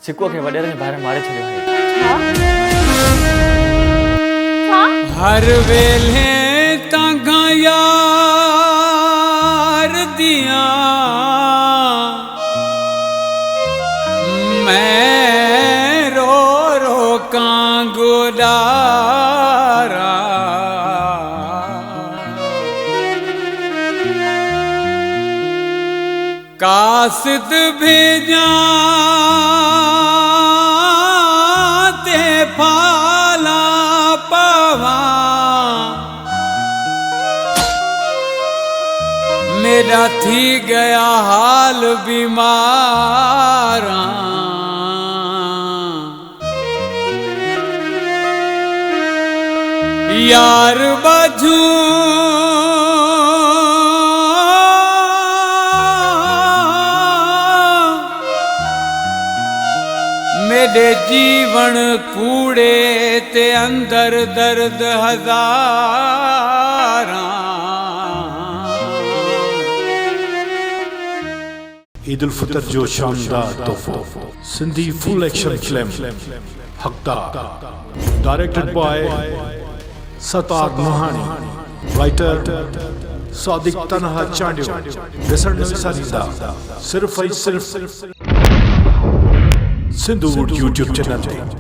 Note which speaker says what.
Speaker 1: सिक्को के वडेर ने बारे मारे छड़ियो है
Speaker 2: हर वेले तांगा यार दिया मैं रो रो कांगुलारा कासिद भेजा ते फाला पवा मेरा थी गया हाल बीमारा यार बाजू मेरे जीवन कूड़े ते अंदर दर्द हजारा
Speaker 3: ईद उल फितर जो शानदार तोहफा Sindhi full action film Haqdar directed by Sattar Nuhani writer Sadiq Tanha Chandio सिर्फ सिंधु यूट्यूब चैनल